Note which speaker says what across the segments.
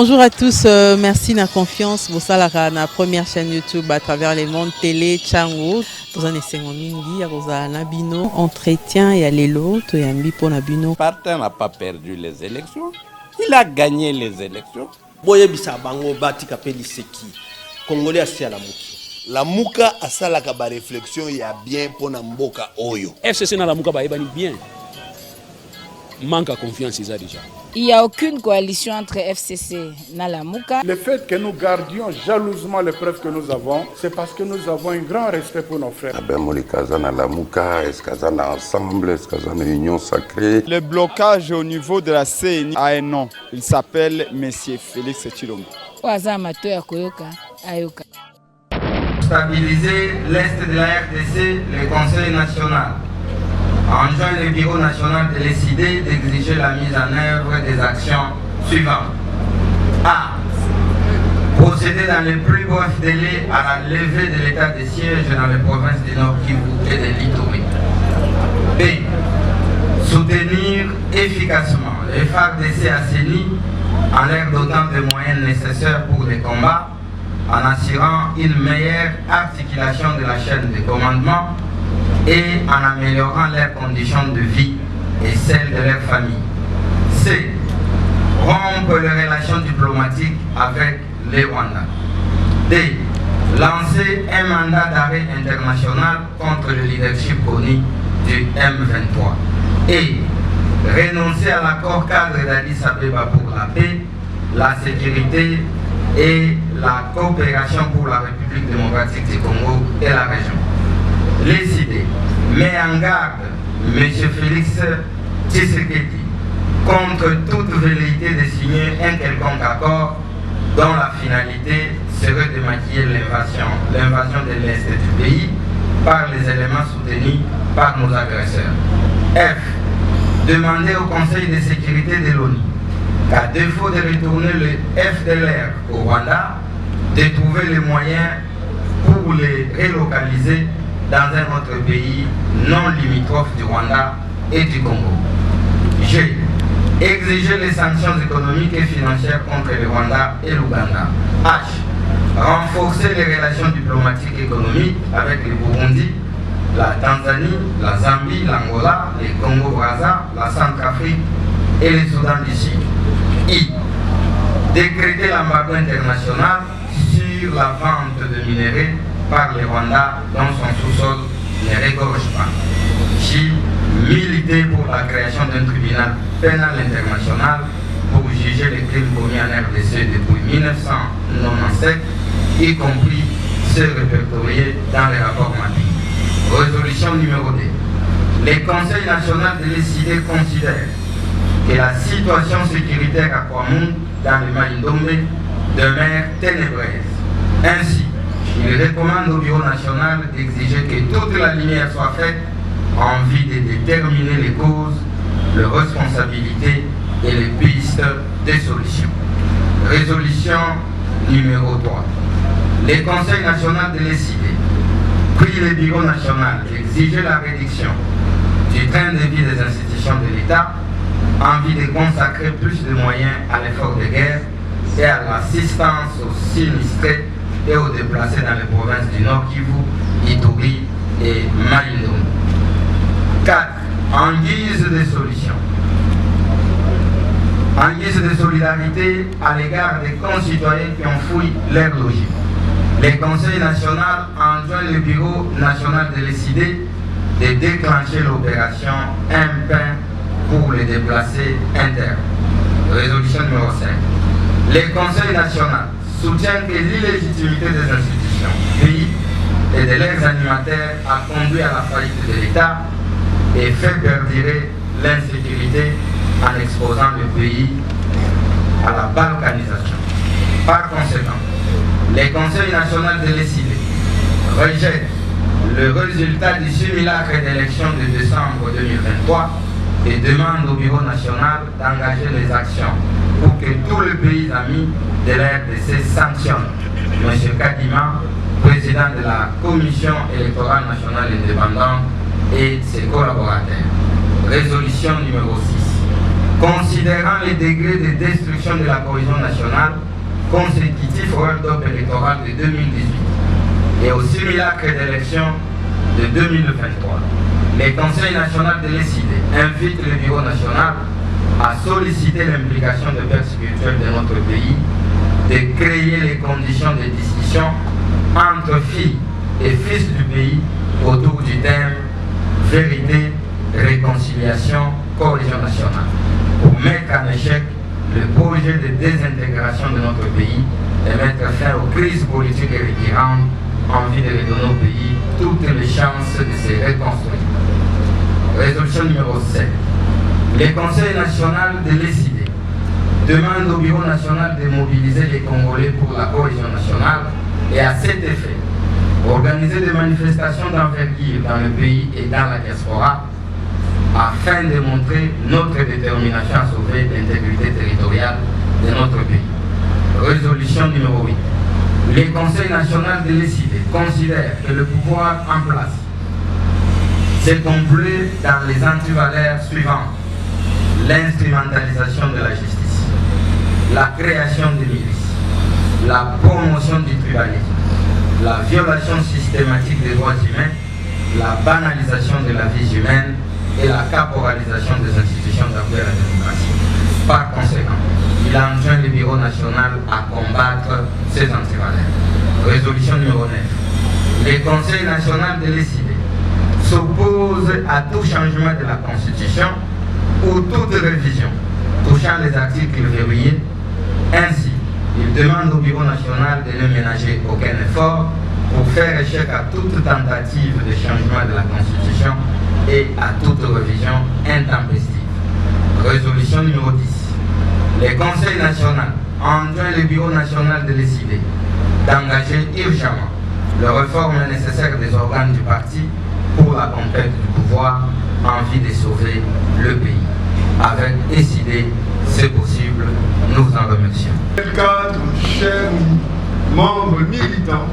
Speaker 1: Bonjour à tous, merci de la confiance. Vous savez, la première chaîne YouTube à travers les mondes télé, Chango. Vous en êtes mingi, vous avez Nabino, entretien et aller l'autre et un bipo Nabino.
Speaker 2: Partin n'a pas perdu les élections, il a gagné les élections.
Speaker 3: Boye bisa bango bati kapeli seki. Congolais asi la muki.
Speaker 4: La muka asala ka ba réflexion ya bien pona mboka oyo.
Speaker 5: FCC na la muka ba ebani bien. Manque à confiance ils a déjà.
Speaker 6: Il n'y a aucune coalition entre FCC et Nalamuka.
Speaker 7: Le fait que nous gardions jalousement les preuves que nous avons, c'est parce que nous avons un grand respect pour nos frères.
Speaker 8: Ensemble, union sacrée.
Speaker 9: Le blocage au niveau de la CENI a un nom. Il s'appelle Monsieur Félix Tshilombo.
Speaker 10: Stabiliser l'Est de la RDC, le Conseil national enjoint le Bureau national de décider d'exiger la mise en œuvre des actions suivantes. A. Procéder dans les plus brefs délais à la levée de l'état de siège dans les provinces du Nord Kivu et de l'Ituri. B. Soutenir efficacement les FARDC assainis en leur dotant des moyens nécessaires pour les combats, en assurant une meilleure articulation de la chaîne de commandement et en améliorant leurs conditions de vie et celles de leurs familles. C. Rompre les relations diplomatiques avec les Rwandais. D. Lancer un mandat d'arrêt international contre le leadership connu du M23. Et renoncer à l'accord cadre d'Addis Abeba pour la paix, la sécurité et la coopération pour la République démocratique du Congo et la région. Les idées met en garde M. Félix Tshisekedi contre toute velléité de signer un quelconque accord dont la finalité serait de maquiller l'invasion de l'Est du pays par les éléments soutenus par nos agresseurs. F. Demander au Conseil de sécurité de l'ONU qu'à défaut de retourner le FDLR au Rwanda, de trouver les moyens pour les relocaliser dans un autre pays non limitrophe du Rwanda et du Congo. G. Exiger les sanctions économiques et financières contre le Rwanda et l'Ouganda. H. Renforcer les relations diplomatiques et économiques avec le Burundi, la Tanzanie, la Zambie, l'Angola, le Congo-Brazza, la Centrafrique et le Soudan du Sud. I. Décréter l'embargo international sur la vente de minerais par le Rwanda dont son sous-sol ne regorge pas. J. Militer pour la création d'un tribunal pénal international pour juger les crimes commis en RDC depuis 1997, y compris ceux répertoriés dans les rapports MAPI. Résolution numéro 2. Le Conseil national de l'ECD considère que la situation sécuritaire à Kwamount, dans le Maïndombe, demeure ténébreuse. Ainsi, il recommande au Bureau national d'exiger que toute la lumière soit faite en vue de déterminer les causes, les responsabilités et les pistes de solutions. Résolution numéro 3. Le Conseil national de l'ECD prie le Bureau national d'exiger la réduction du train de vie des institutions de l'État en vue de consacrer plus de moyens à l'effort de guerre et à l'assistance aux sinistrés et aux déplacés dans les provinces du Nord Kivu, Ituri et Maïndombe. 4. En guise de solution. En guise de solidarité à l'égard des concitoyens qui ont fouillé leur logis, le Conseil national enjoint le Bureau national de l'ECD de déclencher l'opération Un pain pour les déplacés internes. Résolution numéro 5. Le Conseil national soutient que l'illégitimité des institutions du pays et de leurs animateurs a conduit à la faillite de l'État et fait perdurer l'insécurité en exposant le pays à la balkanisation. Par conséquent, le Conseil national de l'ECD rejette le résultat du simulacre d'élection de décembre 2023 et demande au Bureau national d'engager les actions pour que tous les pays amis de la RDC sanctionnent M. Kadima, président de la Commission électorale nationale indépendante et ses collaborateurs. Résolution numéro 6. considérant les degrés de destruction de la cohésion nationale consécutifs au hold-up électoral de 2018 et au simulacre d'élection de 2023. Le Conseil national de l'ECID invite le Bureau national à solliciter l'implication des pères spirituels de notre pays, de créer les conditions de discussion entre filles et fils du pays autour du thème vérité, réconciliation, cohésion nationale, pour mettre en échec le projet de désintégration de notre pays et mettre fin aux crises politiques et récurrentes en vue de redonner au pays toutes les chances de se reconstruire. Résolution numéro 7. Le Conseil national de l'ECID demande au Bureau national de mobiliser les Congolais pour la cohésion nationale et à cet effet, organiser des manifestations d'envergure dans le pays et dans la diaspora afin de montrer notre détermination à sauver l'intégrité territoriale de notre pays. Résolution numéro 8. Le Conseil national de l'ECID considère que le pouvoir en place s'est comblé dans les antivaleurs suivantes: l'instrumentalisation de la justice, la création des milices, la promotion du tribalisme, la violation systématique des droits humains, la banalisation de la vie humaine et la caporalisation des institutions d'appui à la démocratie. Par conséquent, il enjoint le Bureau national à combattre ces antivaleurs. Résolution numéro 9. Le Conseil national de l'ECID s'oppose à tout changement de la Constitution ou toute révision touchant les articles verrouillés. Ainsi, il demande au Bureau national de ne ménager aucun effort pour faire échec à toute tentative de changement de la Constitution et à toute révision intempestive. Résolution numéro 10. Le Conseil national enjoint le Bureau national de l'ECID d'engager urgemment les réformes nécessaires des organes du parti pour la conquête du pouvoir en vue de sauver le pays. Avec ECID, c'est possible, nous vous en remercions.
Speaker 11: Cadre, chers membres militants,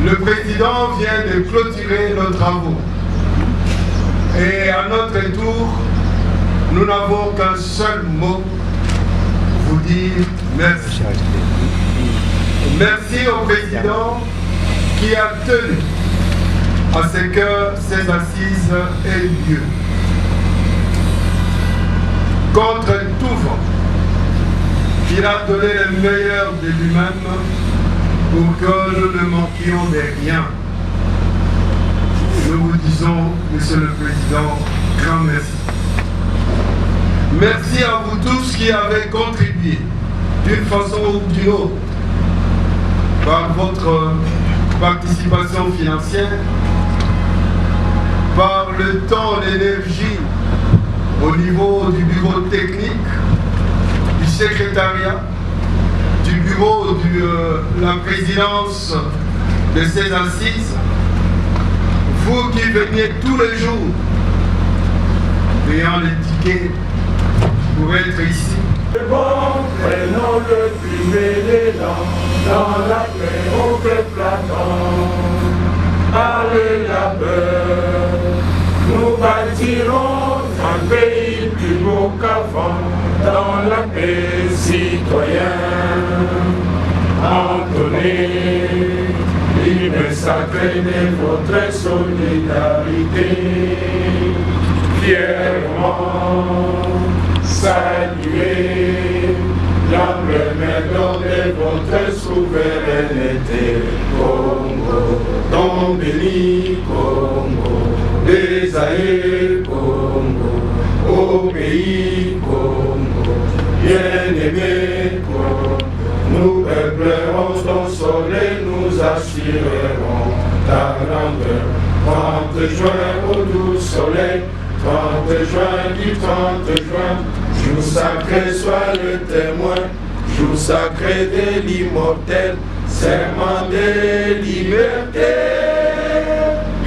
Speaker 11: le président vient de clôturer nos travaux. Et à notre tour, nous n'avons qu'un seul mot, vous dire merci. Merci au président qui a tenu à ce que ces assises aient lieu. Contre tout vent, il a donné le meilleur de lui-même pour que nous ne manquions de rien. Nous vous disons, Monsieur le Président, grand merci. Merci à vous tous qui avez contribué d'une façon ou d'une autre par votre participation financière, par le temps, l'énergie au niveau du bureau technique, du secrétariat, du bureau de la présidence de ces assises, vous qui veniez tous les jours, ayant les tickets pour être ici.
Speaker 12: Prenons le plus élan dans la paix au platant. Allez la peur, nous bâtirons un pays plus beau qu'avant, dans la paix citoyenne. Entonnez l'hymne sacré de votre solidarité, fièrement saluer l'emblème de votre souveraineté. Congo, ton béni Congo, désaillé Congo, au pays Congo, bien-aimé Congo, nous peuplerons ton soleil, nous assurerons ta grandeur. 30 juin au doux soleil, 30 juin du 30 juin, jour sacré soit le témoin, jour sacré de l'immortel, serment de liberté,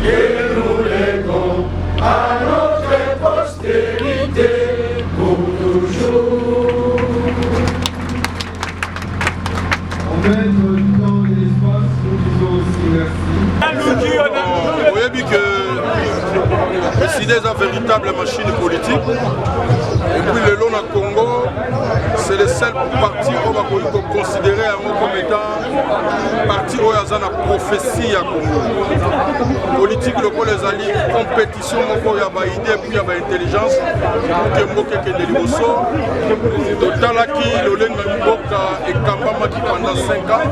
Speaker 12: que nous léguons à notre postérité pour toujours.
Speaker 11: En maître du temps et de l'espace, nous disons aussi merci.
Speaker 4: Vous avez vu que le
Speaker 13: UDPS est une véritable machine politique. Et puis le long au Congo, c'est le seul parti qu'on va considérer comme étant parti où il y a une prophétie à Congo. Politique, les alliés, compétition, il y a des idées, puis il y a des intelligences. Pour que les Liboso, total qui le lenga mboka et kambama qui pendant 5 ans,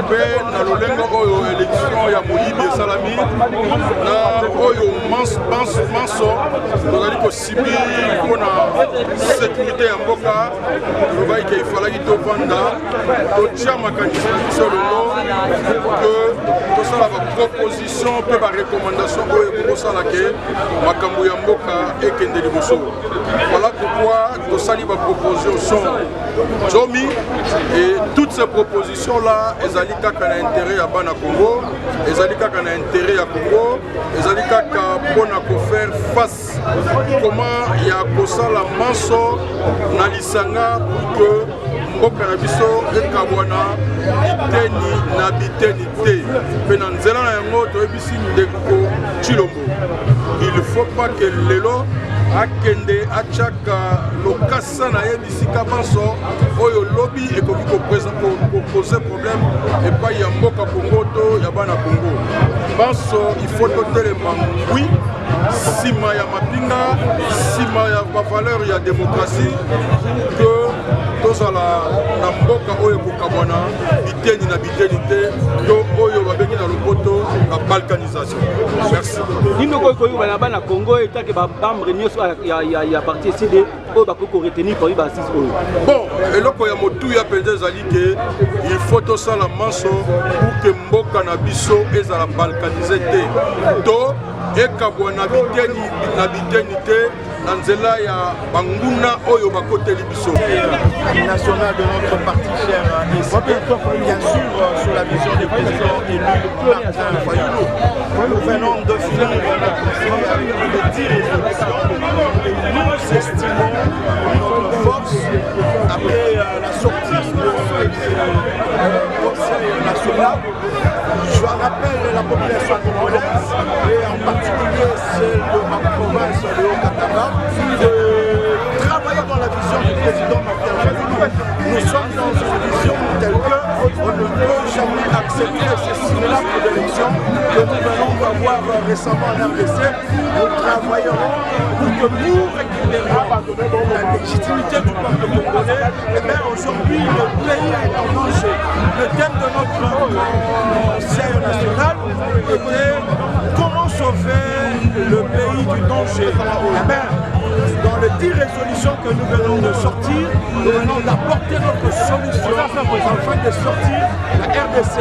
Speaker 13: puis dans le lenga élection il y a Moïbi et Salami, na oyo manso, nous allons possible pour la sécurité en mboka, nous voyons qu'il fallait qu'il venda, que Tchama candidat sur le nom, que tout ça la proposition, peu la recommandation pour ça la que makambo ya mboka et kende Liboso. Voilà pourquoi nous saluons ma proposition Jomi et toutes ces propositions-là, elles ont intérêt à Bana Congo, elles ont intérêt à Congo, elles ont faire face comment il y a la manso na lisanga pour que mboka na biso ekabwana biteni na biteni te pe na nzela na yango toyebisi ndeko Tshilombo. Il ne faut pas que lelo akende achaka lokasa na ye bisika banso oyo lobby ekoki poser problème et pas ya mboka Congo to ya bana Congo banso il faut totelema oui sima ya mapinga sima ya valeur ya démocratie que tozala na mboka oyo kokabwana biteni na biteni te to oyo babengi na lopoto la balkanisation. Merci.
Speaker 14: Nino koyo bana bana Congo etake ba membre nyoso ya parti CD oyo bakoko retenir pour ba 6 oyo.
Speaker 13: Bon, eloko ya motu ya penza ezali ke il faut tosala manso pour que mboka na biso ezala balkanisé te to ekabwana biteni na biteni te na nzela ya banguna oyo bakoteli biso.
Speaker 3: National de notre parti cher bien sûr sur la vision du président élu Martin Fayulu. Nous venons de finir notre conseil avec les 10 résolutions et nous estimons notre force après la sortie du conseil national. Je rappelle la population congolaise et en particulier celle de ma province de Haut-Katanga de travailler dans la vision du président Martin Fayulu. Nous sommes dans une vision telle qu'on ne peut jamais accepter ces simulacres d'élection que nous venons d'avoir récemment en RDC. Nous travaillerons pour que nous récupérions la légitimité du peuple congolais. Et bien aujourd'hui, le pays est en danger. Le thème de notre conseil national était comment sauver le pays du danger. Et bien, dans les 10 résolutions que nous venons de sortir, nous venons d'apporter notre solution afin de sortir la RDC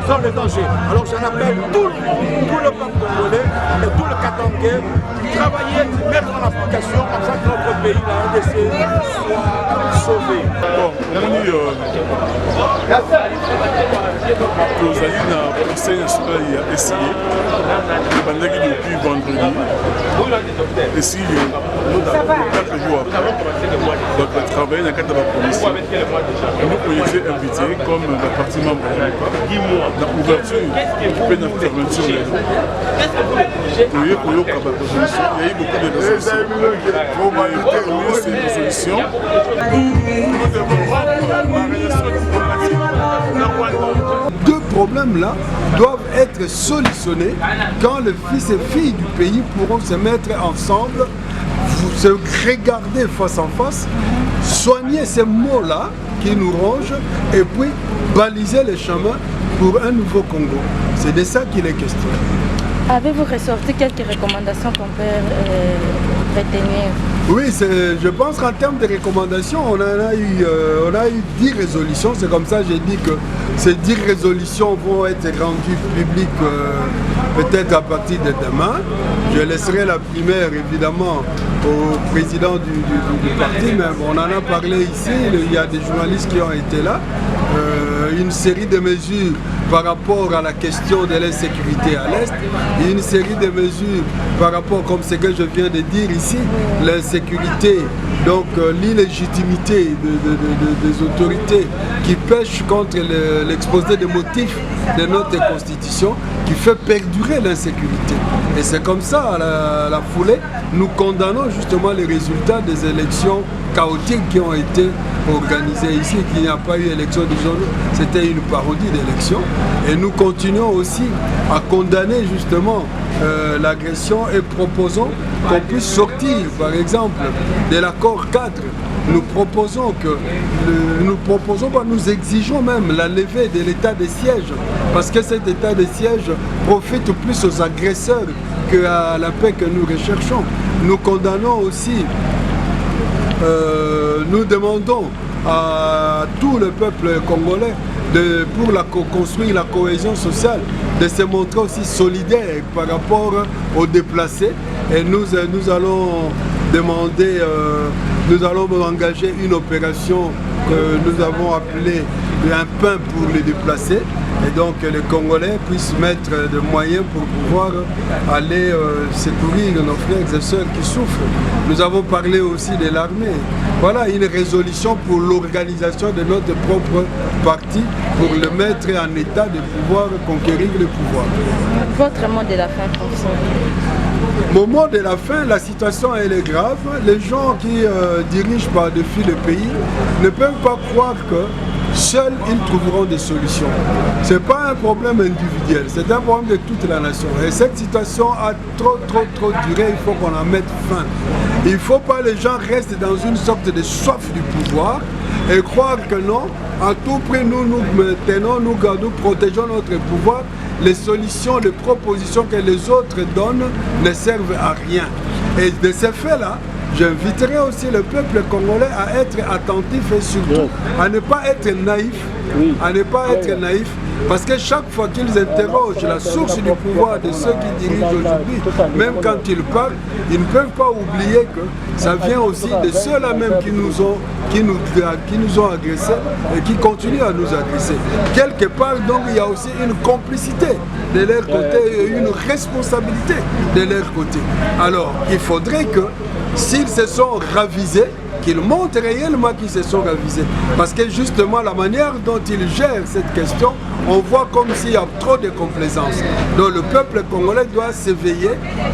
Speaker 3: dans le danger. Alors j'en appelle tout le monde, tout le peuple congolais et tout le Katangais de travailler, de mettre en application afin que notre pays, la RDC, soit sauvé.
Speaker 15: Bon, tozali na conseil national ya essayé ebandaki depuis vendredi essayé 4 jours après. Donc on travaille dans le cadre de la commission. Nous on été invités comme la partie membre dans l'ouverture et dans l'intervention. Il y a eu beaucoup de résolutions. Ces résolutions. Nous devons rendre la relation diplomatique na Rwanda.
Speaker 16: Deux problèmes-là doivent être solutionnés quand les fils et filles du pays pourront se mettre ensemble, se regarder face en face, soigner ces mots-là qui nous rongent et puis baliser le chemin pour un nouveau Congo. C'est de ça qu'il est question.
Speaker 17: Avez-vous ressorti quelques recommandations qu'on peut retenir?
Speaker 16: Oui, je pense qu'en termes de recommandations, on a eu 10 résolutions. C'est comme ça que j'ai dit que ces 10 résolutions vont être rendues publiques peut-être à partir de demain. Je laisserai la primaire évidemment au président du parti, mais on en a parlé ici, il y a des journalistes qui ont été là. Une série de mesures par rapport à la question de l'insécurité à l'Est, et une série de mesures par rapport, comme ce que je viens de dire ici, l'insécurité donc l'illégitimité des autorités qui pêchent contre l'exposé des motifs de notre Constitution, qui fait perdurer l'insécurité. Et c'est comme ça, à la foulée, nous condamnons justement les résultats des élections chaotiques qui ont été organisées ici, qu'il n'y a pas eu élection du jour, c'était une parodie d'élection. Et nous continuons aussi à condamner justement l'agression et proposons qu'on puisse sortir, par exemple, de l'accord cadre. Nous proposons, nous exigeons même la levée de l'état de siège, parce que cet état de siège profite plus aux agresseurs qu'à la paix que nous recherchons. Nous condamnons aussi, nous demandons à tout le peuple congolais pour construire la cohésion sociale, de se montrer aussi solidaire par rapport aux déplacés. Et nous allons demander, nous allons engager une opération que nous avons appelée un pain pour les déplacés. Et donc les Congolais puissent mettre des moyens pour pouvoir aller secourir nos frères et sœurs qui souffrent. Nous avons parlé aussi de l'armée. Voilà une résolution pour l'organisation de notre propre parti, pour le mettre en état de pouvoir conquérir le pouvoir.
Speaker 17: Votre mot de la fin, professeur?
Speaker 16: Au moment de la fin, la situation elle est grave. Les gens qui dirigent par-dessus le pays ne peuvent pas croire que seuls ils trouveront des solutions. Ce n'est pas un problème individuel, c'est un problème de toute la nation. Et cette situation a trop duré, il faut qu'on en mette fin. Il ne faut pas que les gens restent dans une sorte de soif du pouvoir et croire que non, à tout prix nous tenons, nous gardons, protégeons notre pouvoir. Les solutions, les propositions que les autres donnent ne servent à rien. Et de ce fait-là, j'inviterai aussi le peuple congolais à être attentif et surtout à ne pas être naïf. Parce que chaque fois qu'ils interrogent la source du pouvoir de ceux qui dirigent aujourd'hui, même quand ils parlent, ils ne peuvent pas oublier que ça vient aussi de ceux-là même qui nous ont agressés et qui continuent à nous agresser. Quelque part, donc, il y a aussi une complicité de leur côté et une responsabilité de leur côté. Alors, il faudrait que, s'ils se sont ravisés, qu'ils montrent réellement qu'ils se sont ravisés. Parce que justement, la manière dont ils gèrent cette question, on voit comme s'il y a trop de complaisance. Donc le peuple congolais doit s'éveiller,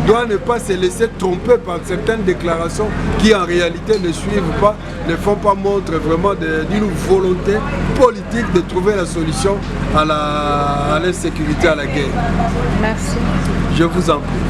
Speaker 16: doit ne pas se laisser tromper par certaines déclarations qui en réalité ne suivent pas, ne font pas montre vraiment d'une volonté politique de trouver la solution à l'insécurité, à la guerre.
Speaker 17: Merci.
Speaker 16: Je vous en prie.